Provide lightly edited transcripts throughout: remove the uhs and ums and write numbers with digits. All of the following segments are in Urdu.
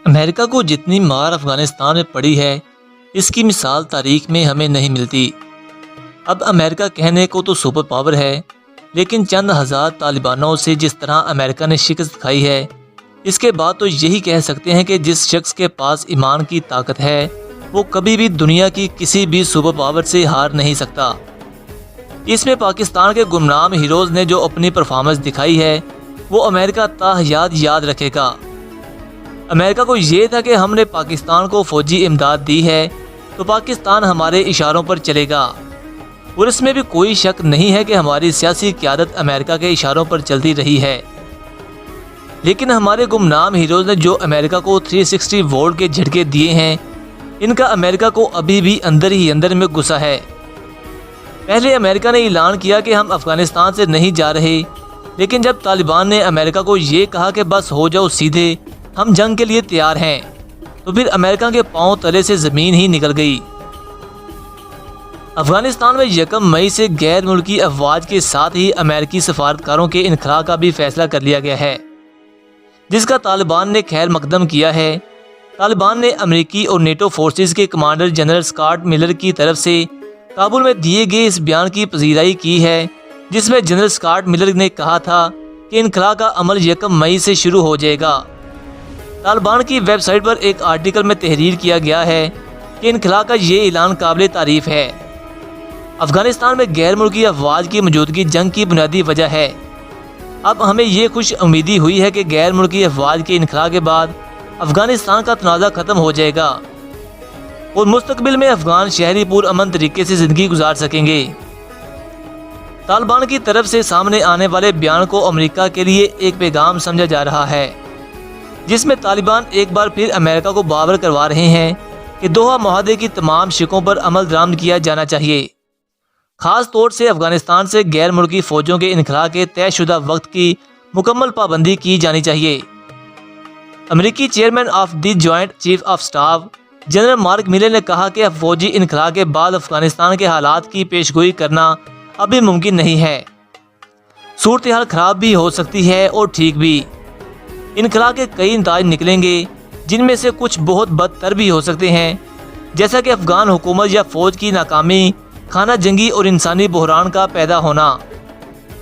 امریکہ کو جتنی مار افغانستان میں پڑی ہے اس کی مثال تاریخ میں ہمیں نہیں ملتی۔ اب امریکہ کہنے کو تو سپر پاور ہے، لیکن چند ہزار طالبانوں سے جس طرح امریکہ نے شکست کھائی ہے، اس کے بعد تو یہی کہہ سکتے ہیں کہ جس شخص کے پاس ایمان کی طاقت ہے وہ کبھی بھی دنیا کی کسی بھی سپر پاور سے ہار نہیں سکتا۔ اس میں پاکستان کے گمنام ہیروز نے جو اپنی پرفارمنس دکھائی ہے وہ امریکہ تا حیات یاد رکھے گا۔ امریکہ کو یہ تھا کہ ہم نے پاکستان کو فوجی امداد دی ہے تو پاکستان ہمارے اشاروں پر چلے گا، اور اس میں بھی کوئی شک نہیں ہے کہ ہماری سیاسی قیادت امریکہ کے اشاروں پر چلتی رہی ہے۔ لیکن ہمارے گمنام ہیروز نے جو امریکہ کو 360 وولٹ کے جھٹکے دیے ہیں، ان کا امریکہ کو ابھی بھی اندر ہی اندر میں غصہ ہے۔ پہلے امریکہ نے اعلان کیا کہ ہم افغانستان سے نہیں جا رہے، لیکن جب طالبان نے امریکہ کو یہ کہا کہ بس ہو جاؤ سیدھے، ہم جنگ کے لیے تیار ہیں، تو پھر امریکہ کے پاؤں تلے سے زمین ہی نکل گئی۔ افغانستان میں 1 مئی سے غیر ملکی افواج کے ساتھ ہی امریکی سفارتکاروں کے انخلاء کا بھی فیصلہ کر لیا گیا ہے، جس کا طالبان نے خیر مقدم کیا ہے۔ طالبان نے امریکی اور نیٹو فورسز کے کمانڈر جنرل اسکاٹ ملر کی طرف سے کابل میں دیے گئے اس بیان کی پذیرائی کی ہے، جس میں جنرل اسکاٹ ملر نے کہا تھا کہ انخلاء کا عمل 1 مئی سے شروع ہو جائے گا۔ طالبان کی ویب سائٹ پر ایک آرٹیکل میں تحریر کیا گیا ہے کہ انخلاء کا یہ اعلان قابل تعریف ہے۔ افغانستان میں غیر ملکی افواج کی موجودگی جنگ کی بنیادی وجہ ہے۔ اب ہمیں یہ خوش امیدی ہوئی ہے کہ غیر ملکی افواج کے انخلاء کے بعد افغانستان کا تنازع ختم ہو جائے گا اور مستقبل میں افغان شہری پرامن طریقے سے زندگی گزار سکیں گے۔ طالبان کی طرف سے سامنے آنے والے بیان کو امریکہ کے لیے ایک پیغام سمجھا جا رہا ہے، جس میں طالبان ایک بار پھر امریکہ کو باور کروا رہے ہیں کہ دوحہ معاہدے کی تمام شقوں پر عمل درآمد کیا جانا چاہیے، خاص طور سے افغانستان سے غیر ملکی فوجوں کے انخلاء کے طے شدہ وقت کی مکمل پابندی کی جانی چاہیے۔ امریکی chairman of the joint chief of staff general mark mailer نے کہا کہ فوجی انخلاء کے بعد افغانستان کے حالات کی پیشگوئی کرنا ابھی ممکن نہیں ہے۔ صورتحال خراب بھی ہو سکتی ہے اور ٹھیک بھی۔ انخلاء کے کئی نتائج نکلیں گے، جن میں سے کچھ بہت بدتر بھی ہو سکتے ہیں، جیسا کہ افغان حکومت یا فوج کی ناکامی، خانہ جنگی اور انسانی بحران کا پیدا ہونا۔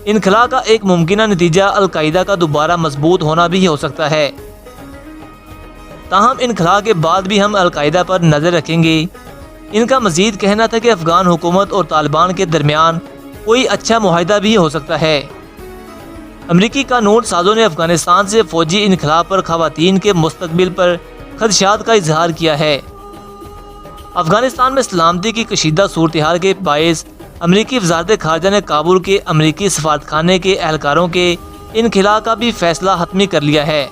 انخلاء کا ایک ممکنہ نتیجہ القاعدہ کا دوبارہ مضبوط ہونا بھی ہو سکتا ہے۔ تاہم انخلاء کے بعد بھی ہم القاعدہ پر نظر رکھیں گے۔ ان کا مزید کہنا تھا کہ افغان حکومت اور طالبان کے درمیان کوئی اچھا معاہدہ بھی ہو سکتا ہے۔ امریکی قانون سازوں نے افغانستان سے فوجی انخلاء پر خواتین کے مستقبل پر خدشات کا اظہار کیا ہے۔ افغانستان میں سلامتی کی کشیدہ صورتحال کے باعث امریکی وزارت خارجہ نے کابل کے امریکی سفارتخانے کے اہلکاروں کے انخلاء کا بھی فیصلہ حتمی کر لیا ہے۔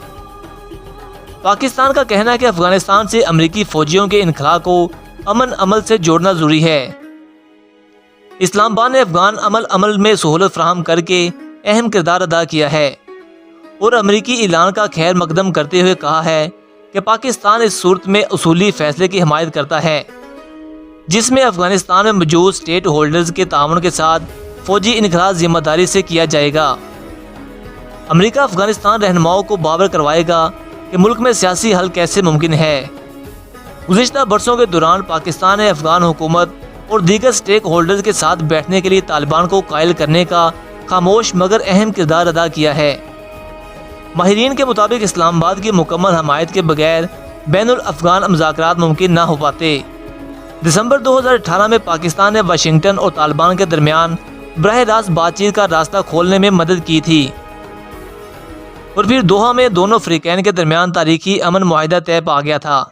پاکستان کا کہنا ہے کہ افغانستان سے امریکی فوجیوں کے انخلاء کو امن عمل سے جوڑنا ضروری ہے۔ اسلام آباد نے افغان عمل میں سہولت فراہم کر کے اہم کردار ادا کیا ہے اور امریکی اعلان کا خیر مقدم کرتے ہوئے کہا ہے کہ پاکستان اس صورت میں اصولی فیصلے کی حمایت کرتا ہے، جس میں افغانستان میں موجود اسٹیٹ ہولڈرز کے تعاون کے ساتھ فوجی انخلاء ذمہ داری سے کیا جائے گا۔ امریکہ افغانستان رہنماؤں کو باور کروائے گا کہ ملک میں سیاسی حل کیسے ممکن ہے۔ گزشتہ برسوں کے دوران پاکستان نے افغان حکومت اور دیگر اسٹیک ہولڈرز کے ساتھ بیٹھنے کے لیے طالبان کو قائل کرنے کا خاموش مگر اہم کردار ادا کیا ہے۔ ماہرین کے مطابق اسلام آباد کی مکمل حمایت کے بغیر بین الافغان مذاکرات ممکن نہ ہو پاتے۔ دسمبر 2018 میں پاکستان نے واشنگٹن اور طالبان کے درمیان براہ راست بات چیت کا راستہ کھولنے میں مدد کی تھی، اور پھر دوحہ میں دونوں فریقین کے درمیان تاریخی امن معاہدہ طے پا گیا تھا۔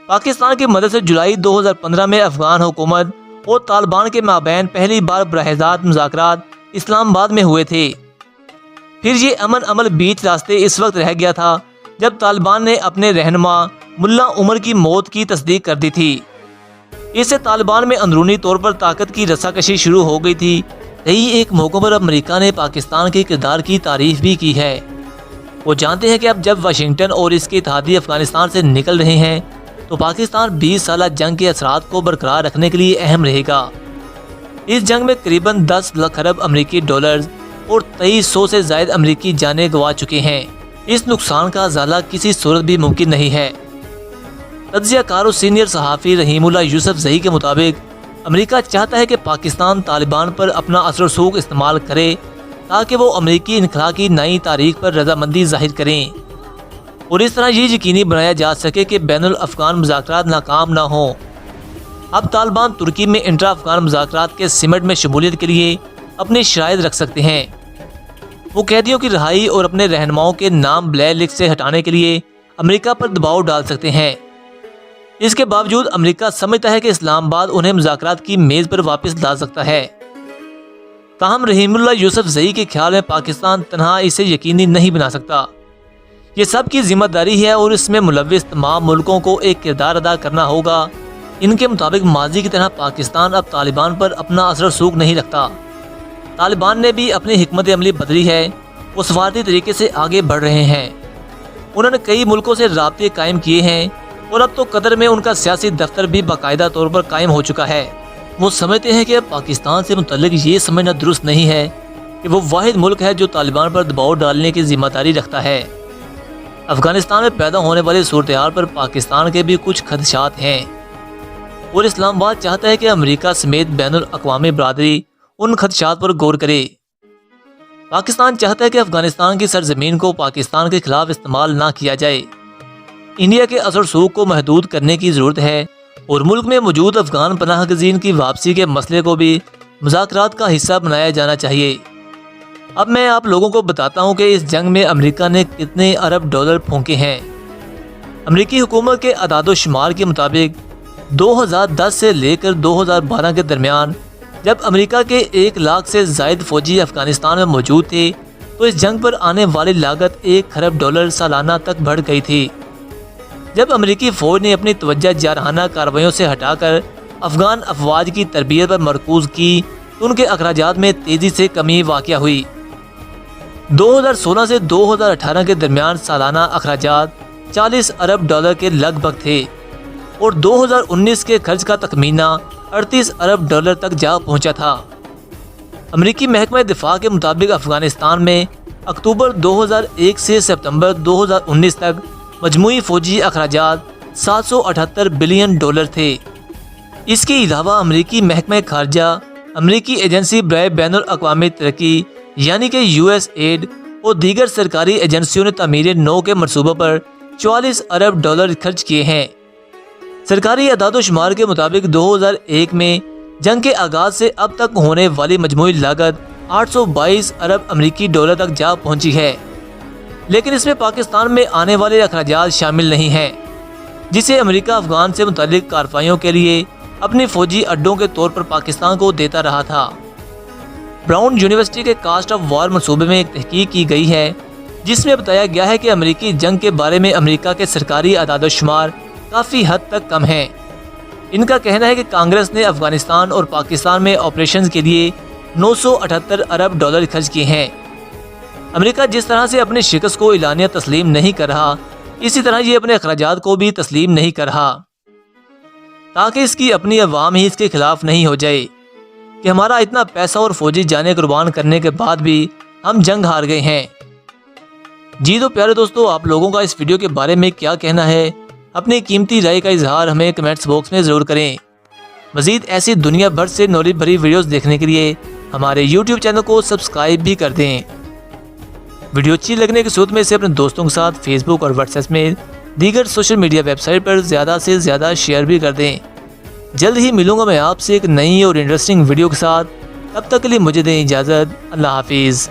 پاکستان کی مدد سے جولائی 2015 میں افغان حکومت اور طالبان کے مابین پہلی بار براہ راست مذاکرات اسلام آباد میں ہوئے تھے۔ پھر یہ امن عمل بیچ راستے اس وقت رہ گیا تھا جب طالبان نے اپنے رہنما ملا عمر کی موت کی تصدیق کر دی تھی۔ اس سے طالبان میں اندرونی طور پر طاقت کی رساکشی شروع ہو گئی تھی۔ کئی ایک موقعوں پر امریکہ نے پاکستان کے کردار کی تعریف بھی کی ہے۔ وہ جانتے ہیں کہ اب جب واشنگٹن اور اس کے اتحادی افغانستان سے نکل رہے ہیں تو پاکستان 20 سالہ جنگ کے اثرات کو برقرار رکھنے کے لیے اہم رہے گا۔ اس جنگ میں قریباً 10 لاکھ ارب امریکی ڈالرز اور 2300 سے زائد امریکی جانیں گنوا چکے ہیں۔ اس نقصان کا ازالہ کسی صورت بھی ممکن نہیں ہے۔ تجزیہ کار و سینئر صحافی رحیم اللہ یوسف زئی کے مطابق امریکہ چاہتا ہے کہ پاکستان طالبان پر اپنا اثر و رسوخ استعمال کرے تاکہ وہ امریکی انخلا کی نئی تاریخ پر رضامندی ظاہر کریں اور اس طرح یہ یقینی بنایا جا سکے کہ بین الافغان مذاکرات ناکام نہ ہوں۔ اب طالبان ترکی میں انٹرا افغان مذاکرات کے سمٹ میں شمولیت کے لیے اپنے شرائط رکھ سکتے ہیں۔ وہ قیدیوں کی رہائی اور اپنے رہنماؤں کے نام بلیک لسٹ سے ہٹانے کے لیے امریکہ پر دباؤ ڈال سکتے ہیں۔ اس کے باوجود امریکہ سمجھتا ہے کہ اسلام آباد انہیں مذاکرات کی میز پر واپس لا سکتا ہے۔ تاہم رحیم اللہ یوسف زئی کے خیال میں پاکستان تنہا اسے یقینی نہیں بنا سکتا۔ یہ سب کی ذمہ داری ہے اور اس میں ملوث تمام ملکوں کو ایک کردار ادا کرنا ہوگا۔ ان کے مطابق ماضی کی طرح پاکستان اب طالبان پر اپنا اثر و رسوخ نہیں رکھتا۔ طالبان نے بھی اپنی حکمت عملی بدلی ہے، وہ سفارتی طریقے سے آگے بڑھ رہے ہیں۔ انہوں نے کئی ملکوں سے رابطے قائم کیے ہیں اور اب تو قطر میں ان کا سیاسی دفتر بھی باقاعدہ طور پر قائم ہو چکا ہے۔ وہ سمجھتے ہیں کہ اب پاکستان سے متعلق یہ سمجھنا درست نہیں ہے کہ وہ واحد ملک ہے جو طالبان پر دباؤ ڈالنے کی ذمہ داری رکھتا ہے۔ افغانستان میں پیدا ہونے والی صورتحال پر پاکستان کے بھی کچھ خدشات ہیں اور اسلام آباد چاہتا ہے کہ امریکہ سمیت بین الاقوامی برادری ان خدشات پر غور کرے۔ پاکستان چاہتا ہے کہ افغانستان کی سرزمین کو پاکستان کے خلاف استعمال نہ کیا جائے۔ انڈیا کے اثر و رسوخ کو محدود کرنے کی ضرورت ہے اور ملک میں موجود افغان پناہ گزین کی واپسی کے مسئلے کو بھی مذاکرات کا حصہ بنایا جانا چاہیے۔ اب میں آپ لوگوں کو بتاتا ہوں کہ اس جنگ میں امریکہ نے کتنے ارب ڈالر پھونکے ہیں۔ امریکی حکومت کے اعداد و شمار کے مطابق 2010 سے لے کر 2012 کے درمیان جب امریکہ کے 1 لاکھ سے زائد فوجی افغانستان میں موجود تھے تو اس جنگ پر آنے والی لاگت 1 ارب ڈالر سالانہ تک بڑھ گئی تھی۔ جب امریکی فوج نے اپنی توجہ جارحانہ کارروائیوں سے ہٹا کر افغان افواج کی تربیت پر مرکوز کی تو ان کے اخراجات میں تیزی سے کمی واقع ہوئی۔ 2016 سے 2018 کے درمیان سالانہ اخراجات 40 ارب ڈالر کے لگ بھگ تھے اور 2019 کے خرچ کا تخمینہ 38 ارب ڈالر تک جا پہنچا تھا۔ امریکی محکمہ دفاع کے مطابق افغانستان میں اکتوبر 2001 سے ستمبر 2019 تک مجموعی فوجی اخراجات 778 بلین ڈالر تھے۔ اس کے علاوہ امریکی محکمہ خارجہ، امریکی ایجنسی برائے بین الاقوامی ترقی یعنی کہ USAID اور دیگر سرکاری ایجنسیوں نے تعمیر نو کے منصوبوں پر 44 ارب ڈالر خرچ کیے ہیں۔ سرکاری اعداد و شمار کے مطابق 2001 میں جنگ کے آغاز سے اب تک ہونے والی مجموعی لاگت 822 ارب امریکی ڈالر تک جا پہنچی ہے، لیکن اس میں پاکستان میں آنے والے اخراجات شامل نہیں ہیں جسے امریکہ افغان سے متعلق کارروائیوں کے لیے اپنی فوجی اڈوں کے طور پر پاکستان کو دیتا رہا تھا۔ براؤن یونیورسٹی کے کاسٹ آف وار منصوبے میں ایک تحقیق کی گئی ہے جس میں بتایا گیا ہے کہ امریکی جنگ کے بارے میں امریکہ کے سرکاری اعداد و شمار کافی حد تک کم ہیں۔ ان کا کہنا ہے کہ کانگریس نے افغانستان اور پاکستان میں آپریشنز کے لیے 978 ارب ڈالر خرچ کیے ہیں۔ امریکہ جس طرح سے اپنی شکست کو اعلانیہ تسلیم نہیں کر رہا، اسی طرح یہ اپنے اخراجات کو بھی تسلیم نہیں کر رہا تاکہ اس کی اپنی عوام ہی اس کے خلاف نہیں ہو جائے کہ ہمارا اتنا پیسہ اور فوجی جانیں قربان کرنے کے بعد بھی ہم جنگ ہار گئے ہیں۔ جی تو پیارے دوستو، آپ لوگوں کا اس ویڈیو کے بارے میں کیا کہنا ہے؟ اپنی قیمتی رائے کا اظہار ہمیں کمنٹس باکس میں ضرور کریں۔ مزید ایسی دنیا بھر سے نالج بھری ویڈیوز دیکھنے کے لیے ہمارے YouTube چینل کو سبسکرائب بھی کر دیں۔ ویڈیو اچھی لگنے کی صورت میں اسے اپنے دوستوں کے ساتھ فیس بک اور واٹس ایپ میں دیگر سوشل میڈیا ویب سائٹ پر زیادہ سے زیادہ شیئر بھی کر دیں۔ جلد ہی ملوں گا میں آپ سے ایک نئی اور انٹرسٹنگ ویڈیو کے ساتھ، تب تک کے لیے مجھے دیں اجازت۔ اللہ حافظ۔